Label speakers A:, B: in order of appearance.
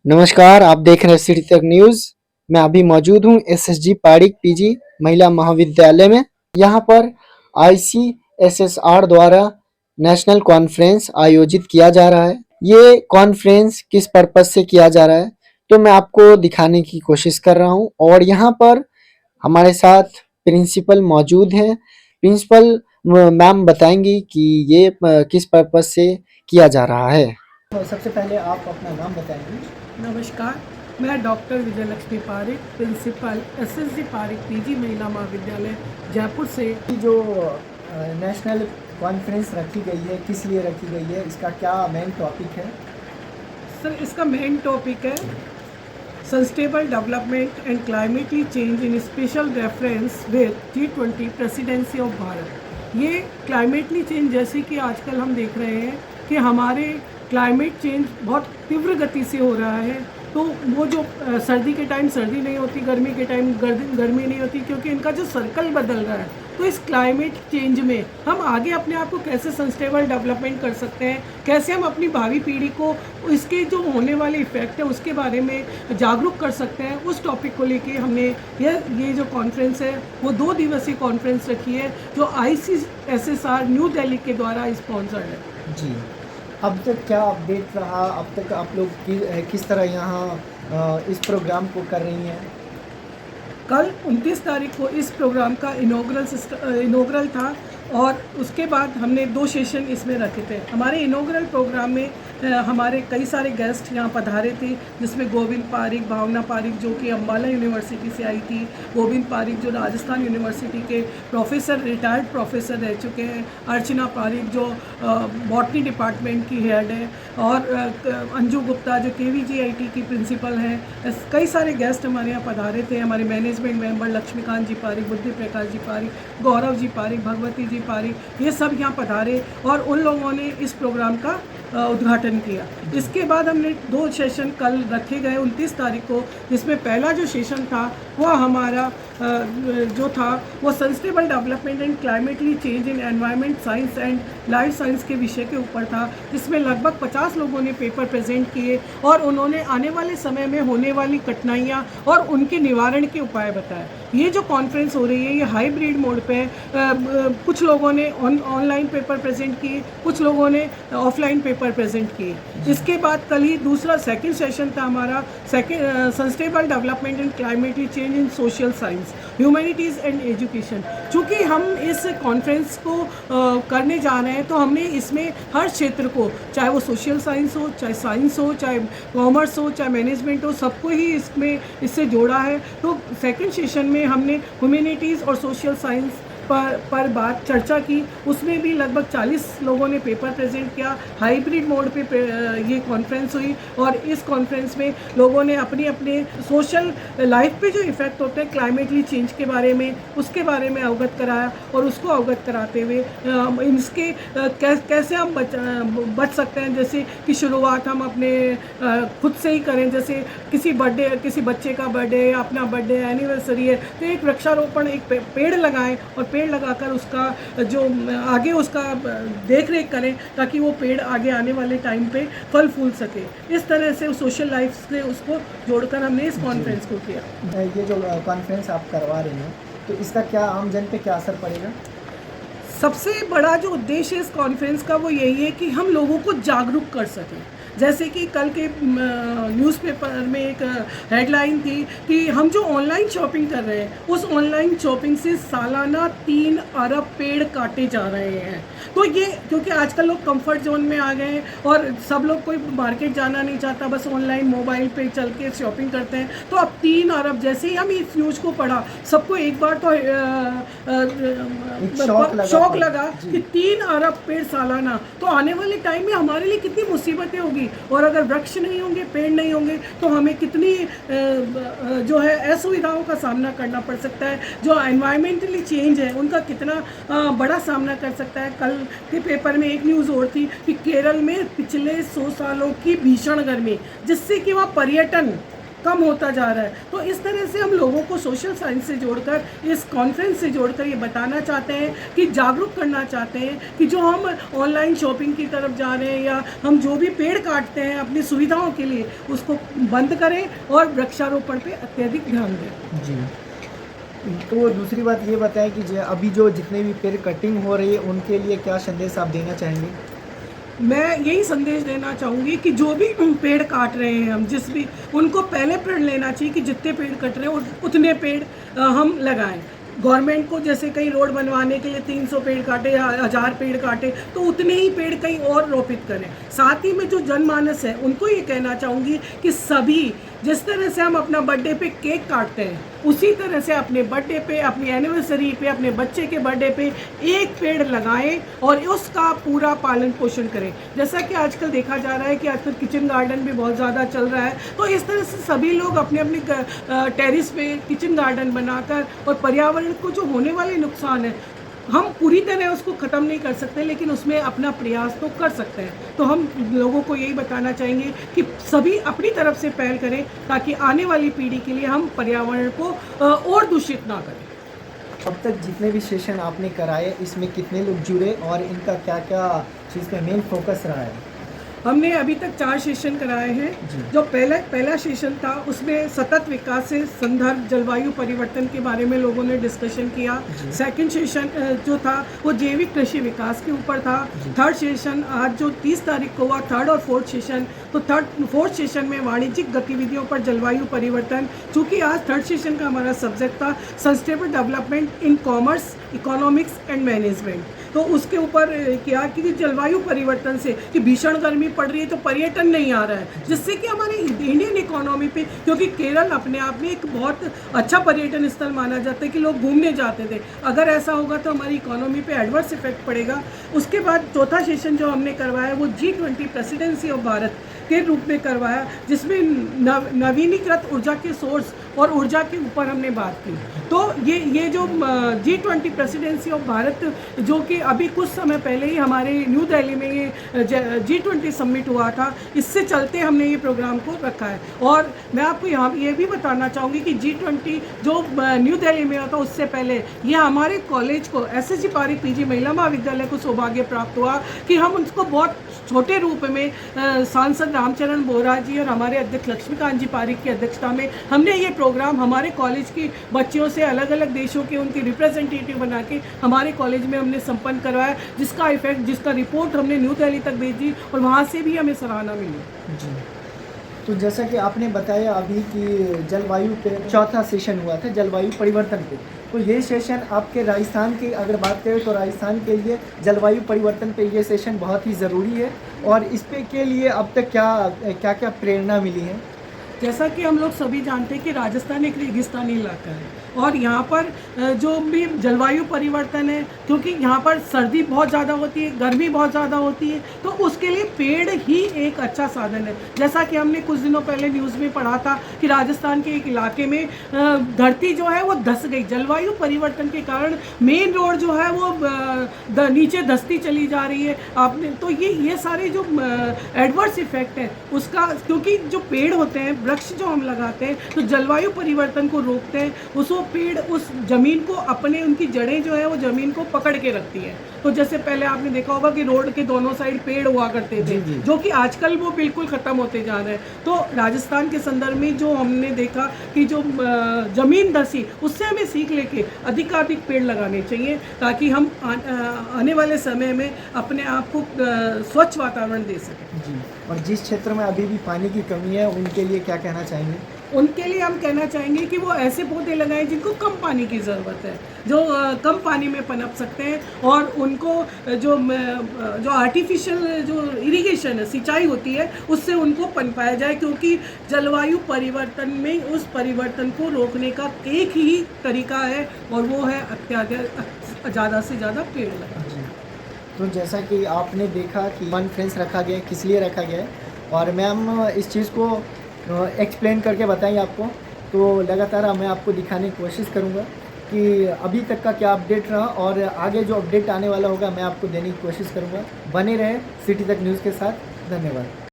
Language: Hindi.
A: नमस्कार, आप देख रहे हैं सिटी तक न्यूज़। मैं अभी मौजूद हूँ एसएसजी पारिक पीजी महिला महाविद्यालय में। यहाँ पर आईसीएसएसआर द्वारा नेशनल कॉन्फ्रेंस आयोजित किया जा रहा है। ये कॉन्फ्रेंस किस पर्पस से किया जा रहा है तो मैं आपको दिखाने की कोशिश कर रहा हूँ। और यहाँ पर हमारे साथ प्रिंसिपल मौजूद हैं। प्रिंसिपल मैम बताएंगी कि ये किस पर्पस से किया जा रहा है। तो सबसे पहले आप अपना नाम बताएंगे।
B: नमस्कार, मैं doctor Vijay Lakshmi Parik, principal SSG Parik PG महिला महाविद्यालय जयपुर से।
A: जो नेशनल कॉन्फ्रेंस रखी गई है किस लिए रखी गई है, इसका क्या मेन टॉपिक है?
B: सर, इसका मेन टॉपिक है sustainable development and climately change in special reference with G20 presidency of Bharat. ये क्लाइमेटली चेंज, जैसे कि आजकल हम देख रहे हैं कि हमारे क्लाइमेट चेंज बहुत तीव्र गति से हो रहा है। तो वो जो सर्दी के टाइम सर्दी नहीं होती, गर्मी के टाइम गर्मी नहीं होती, क्योंकि इनका जो सर्कल बदल रहा है। तो इस क्लाइमेट चेंज में हम आगे अपने आप को कैसे सस्टेनेबल डेवलपमेंट कर सकते हैं, कैसे हम अपनी भावी पीढ़ी को इसके जो होने वाले इफ़ेक्ट है उसके बारे में जागरूक कर सकते हैं, उस टॉपिक को लेके हमने ये जो कॉन्फ्रेंस है वो 2 दिवसीय कॉन्फ्रेंस रखी है, जो आईसीएसएसआर न्यू दिल्ली के द्वारा स्पॉन्सर्ड है।
A: जी, अब तक क्या अपडेट रहा? अब तक आप लोग किस तरह यहाँ इस प्रोग्राम को कर रही हैं?
B: कल 29 तारीख को इस प्रोग्राम का इनॉग्रल था और उसके बाद हमने 2 सेशन इसमें रखे थे। हमारे इनॉग्रल प्रोग्राम में हमारे कई सारे गेस्ट यहाँ पधारे थे, जिसमें गोविंद पारिक, भावना पारिक जो कि अम्बाला यूनिवर्सिटी से आई थी, गोविंद पारिक जो राजस्थान यूनिवर्सिटी के प्रोफेसर, रिटायर्ड प्रोफेसर रह चुके हैं, अर्चना पारिक जो बॉटनी डिपार्टमेंट की हेड है, और अंजू गुप्ता जो KVGIT की प्रिंसिपल हैं। कई सारे गेस्ट हमारे यहाँ पधारे थे। हमारे मैनेजमेंट मेंबर लक्ष्मीकांत जी पारिक, बुद्धि प्रकाश जी पारिक, गौरव जी पारिक, भगवती जी पारिक, ये सब यहाँ पधारे और उन लोगों ने इस प्रोग्राम का उद्घाटन किया। इसके बाद हमने 2 सेशन कल रखे गए 29 तारीख को, जिसमें पहला जो सेशन था वो हमारा जो था वो sustainable development and climately change in environment science and life science के विषय के ऊपर था, जिसमें लगभग 50 लोगों ने पेपर प्रेजेंट किए और उन्होंने आने वाले समय में होने वाली कठिनाइयाँ और उनके निवारण के उपाय बताए। ये जो कॉन्फ्रेंस हो रही है ये हाइब्रिड मोड पे है। कुछ लोगों ने ऑनलाइन पेपर प्रेजेंट किए, कुछ लोगों ने ऑफलाइन पेपर प्रेजेंट किए। इसके बाद कल ही दूसरा सेकंड सेशन था हमारा, sustainable development and climately change in social science, humanities and education. चूँकि हम इस कॉन्फ्रेंस को करने जा रहे हैं तो हमने इसमें हर क्षेत्र को, चाहे वो सोशल साइंस हो, चाहे साइंस हो, चाहे कॉमर्स हो, चाहे मैनेजमेंट हो, सबको ही इससे जोड़ा है। तो सेकंड सेशन में हमने ह्यूमैनिटीज़ और सोशल साइंस पर बात चर्चा की। उसमें भी लगभग 40 लोगों ने पेपर प्रेजेंट किया। हाइब्रिड मोड पे ये कॉन्फ्रेंस हुई और इस कॉन्फ्रेंस में लोगों ने अपने अपने सोशल लाइफ पे जो इफ़ेक्ट होते हैं क्लाइमेटली चेंज के बारे में, उसके बारे में अवगत कराया। और उसको अवगत कराते हुए इसके कैसे हम बच सकते हैं, जैसे कि शुरुआत हम अपने खुद से ही करें। जैसे किसी बच्चे का बर्थडे या अपना बर्थडे एनिवर्सरी है तो एक वृक्षारोपण, एक पेड़ लगाएं और पेड़ लगाकर उसका जो आगे उसका देख रेख करें, ताकि वो पेड़ आगे आने वाले टाइम पे फल फूल सके। इस तरह से सोशल लाइफ से उसको जोड़कर हमने इस कॉन्फ्रेंस को किया।
A: ये जो कॉन्फ्रेंस आप करवा रहे हैं तो इसका क्या आम जन पे क्या असर पड़ेगा?
B: सबसे बड़ा जो उद्देश्य इस कॉन्फ्रेंस का वो यही है कि हम लोगों को जागरूक कर सकें। जैसे कि कल के न्यूज़पेपर में एक हेडलाइन थी कि हम जो ऑनलाइन शॉपिंग कर रहे हैं उस ऑनलाइन शॉपिंग से सालाना 3 अरब पेड़ काटे जा रहे हैं। तो ये क्योंकि आजकल लोग कंफर्ट जोन में आ गए हैं और सब लोग कोई मार्केट जाना नहीं चाहता, बस ऑनलाइन मोबाइल पे चल के शॉपिंग करते हैं। तो अब 3 अरब, जैसे ही हम इस न्यूज़ को पढ़ा, सबको एक बार तो शौक लगा कि 3 अरब पेड़ सालाना, तो आने वाले टाइम में हमारे लिए कितनी मुसीबतें होगी। और अगर वृक्ष नहीं होंगे, पेड़ नहीं होंगे, तो हमें कितनी जो है असुविधाओं का सामना करना पड़ सकता है। जो एनवायरमेंटली चेंज है उनका कितना बड़ा सामना कर सकता है। कल के पेपर में एक न्यूज़ और थी कि केरल में पिछले 100 सालों की भीषण गर्मी, जिससे कि वहाँ पर्यटन कम होता जा रहा है। तो इस तरह से हम लोगों को सोशल साइंस से जोड़कर, इस कॉन्फ्रेंस से जोड़कर ये बताना चाहते हैं कि जागरूक करना चाहते हैं कि जो हम ऑनलाइन शॉपिंग की तरफ जा रहे हैं या हम जो भी पेड़ काटते हैं अपनी सुविधाओं के लिए, उसको बंद करें और वृक्षारोपण पे अत्यधिक ध्यान दें।
A: जी। तो दूसरी बात ये बताएं कि अभी जो जितने भी पेड़ कटिंग हो रही है उनके लिए क्या संदेश आप देना चाहेंगे?
B: मैं यही संदेश देना चाहूँगी कि जो भी पेड़ काट रहे हैं हम, जिस भी, उनको पहले प्रण लेना चाहिए कि जितने पेड़ कट रहे हैं उतने पेड़ हम लगाएं। गवर्नमेंट को जैसे कहीं रोड बनवाने के लिए 300 पेड़ काटे या 1000 पेड़ काटे, तो उतने ही पेड़ कहीं और रोपित करें। साथ ही में जो जनमानस है उनको ये कहना चाहूँगी कि सभी, जिस तरह से हम अपना बर्थडे पे केक काटते हैं, उसी तरह से अपने बर्थडे पे, अपनी एनिवर्सरी पे, अपने बच्चे के बर्थडे पे एक पेड़ लगाएं और उसका पूरा पालन पोषण करें। जैसा कि आजकल देखा जा रहा है कि आजकल किचन गार्डन भी बहुत ज़्यादा चल रहा है, तो इस तरह से सभी लोग अपने अपने टेरिस पे किचन गार्डन बनाकर, और पर्यावरण को जो होने वाले नुकसान है हम पूरी तरह उसको ख़त्म नहीं कर सकते, लेकिन उसमें अपना प्रयास तो कर सकते हैं। तो हम लोगों को यही बताना चाहेंगे कि सभी अपनी तरफ से पहल करें ताकि आने वाली पीढ़ी के लिए हम पर्यावरण को और दूषित ना करें।
A: अब तक जितने भी सेशन आपने कराए इसमें कितने लोग जुड़े और इनका क्या क्या चीज़ पे मेन फोकस रहा है?
B: हमने अभी तक 4 सेशन कराए हैं। जो पहला सेशन था उसमें सतत विकास से संदर्भ जलवायु परिवर्तन के बारे में लोगों ने डिस्कशन किया। सेकंड सेशन जो था वो जैविक कृषि विकास के ऊपर था। थर्ड सेशन आज जो 30 तारीख को हुआ, थर्ड और फोर्थ सेशन, तो फोर्थ सेशन में वाणिज्यिक गतिविधियों पर जलवायु परिवर्तन, चूँकि आज थर्ड सेशन का हमारा सब्जेक्ट था sustainable development in commerce, economics and management, तो उसके ऊपर क्या कि जलवायु परिवर्तन से कि भीषण गर्मी पड़ रही है तो पर्यटन नहीं आ रहा है, जिससे कि हमारे इंडियन इकोनॉमी पे, क्योंकि केरल अपने आप में एक बहुत अच्छा पर्यटन स्थल माना जाता है कि लोग घूमने जाते थे, अगर ऐसा होगा तो हमारी इकोनॉमी पे एडवर्स इफेक्ट पड़ेगा। उसके बाद चौथा सेशन जो हमने करवाया वो G20 प्रेसिडेंसी ऑफ भारत के रूप में करवाया, जिसमें नवीनीकृत ऊर्जा के सोर्स और ऊर्जा के ऊपर हमने बात की। तो ये जो G20 प्रेसिडेंसी ऑफ भारत, जो कि अभी कुछ समय पहले ही हमारे न्यू दिल्ली में ये G20 समिट हुआ था, इससे चलते हमने ये प्रोग्राम को रखा है। और मैं आपको यहाँ ये भी बताना चाहूँगी कि G20 जो न्यू दिल्ली में हुआ था उससे पहले ये हमारे कॉलेज को, SSG पारिक PG महिला महाविद्यालय को सौभाग्य प्राप्त हुआ कि हम उसको बहुत छोटे रूप में सांसद रामचरण बोहरा जी और हमारे अध्यक्ष लक्ष्मीकांत जी पारिक की अध्यक्षता में हमने ये प्रोग्राम हमारे कॉलेज की बच्चियों से अलग अलग देशों के उनके रिप्रेजेंटेटिव बना के हमारे कॉलेज में हमने संपन्न करवाया, जिसका रिपोर्ट हमने न्यू दिल्ली तक भेजी और वहाँ से भी हमें सराहना मिली।
A: जी, तो जैसा कि आपने बताया अभी कि जलवायु पे चौथा सेशन हुआ था जलवायु परिवर्तन पे, तो ये सेशन आपके राजस्थान की अगर बात करें तो राजस्थान के लिए जलवायु परिवर्तन पे ये सेशन बहुत ही ज़रूरी है, और इस पे के लिए अब तक क्या क्या प्रेरणा मिली है?
B: जैसा कि हम लोग सभी जानते हैं कि राजस्थान एक रेगिस्तानी इलाका है और यहाँ पर जो भी जलवायु परिवर्तन है, क्योंकि यहाँ पर सर्दी बहुत ज़्यादा होती है, गर्मी बहुत ज़्यादा होती है, तो उसके लिए पेड़ ही एक अच्छा साधन है। जैसा कि हमने कुछ दिनों पहले न्यूज़ में पढ़ा था कि राजस्थान के एक इलाके में धरती जो है वो धंस गई, जलवायु परिवर्तन के कारण मेन रोड जो है वो नीचे धंसती चली जा रही है। आपने तो ये सारे जो एडवर्स इफेक्ट है उसका, क्योंकि जो पेड़ होते हैं, वृक्ष जो हम लगाते हैं तो जलवायु परिवर्तन को रोकते हैं, उसको पेड़ उस ज़मीन को अपने, उनकी जड़ें जो है वो ज़मीन को पकड़ के रखती हैं। तो जैसे पहले आपने देखा होगा कि रोड के दोनों साइड पेड़ हुआ करते थे, जो कि आजकल वो बिल्कुल ख़त्म होते जा रहे हैं। तो राजस्थान के संदर्भ में जो हमने देखा कि जो ज़मीन धंसी, उससे हमें सीख लेके अधिकाधिक पेड़ लगाने चाहिए ताकि हम आने वाले समय में अपने आप को स्वच्छ वातावरण दे सकें।
A: जी, और जिस क्षेत्र में अभी भी पानी की कमी है उनके लिए क्या कहना चाहेंगे?
B: उनके लिए हम कहना चाहेंगे कि वो ऐसे पौधे लगाएं जिनको कम पानी की ज़रूरत है, जो कम पानी में पनप सकते हैं, और उनको जो आर्टिफिशियल जो इरिगेशन है, सिंचाई होती है, उससे उनको पनपाया जाए, क्योंकि जलवायु परिवर्तन में उस परिवर्तन को रोकने का एक ही तरीका है और वो है अत्याधिक ज़्यादा से ज़्यादा पेड़ लगाना।
A: तो जैसा कि आपने देखा कि कॉन्फ्रेंस रखा गया है, किस लिए रखा गया है, और मैम इस चीज़ को एक्सप्लेन करके बताएंगे आपको, तो लगातार मैं आपको दिखाने की कोशिश करूँगा कि अभी तक का क्या अपडेट रहा और आगे जो अपडेट आने वाला होगा मैं आपको देने की कोशिश करूँगा। बने रहे सिटी तक न्यूज़ के साथ। धन्यवाद।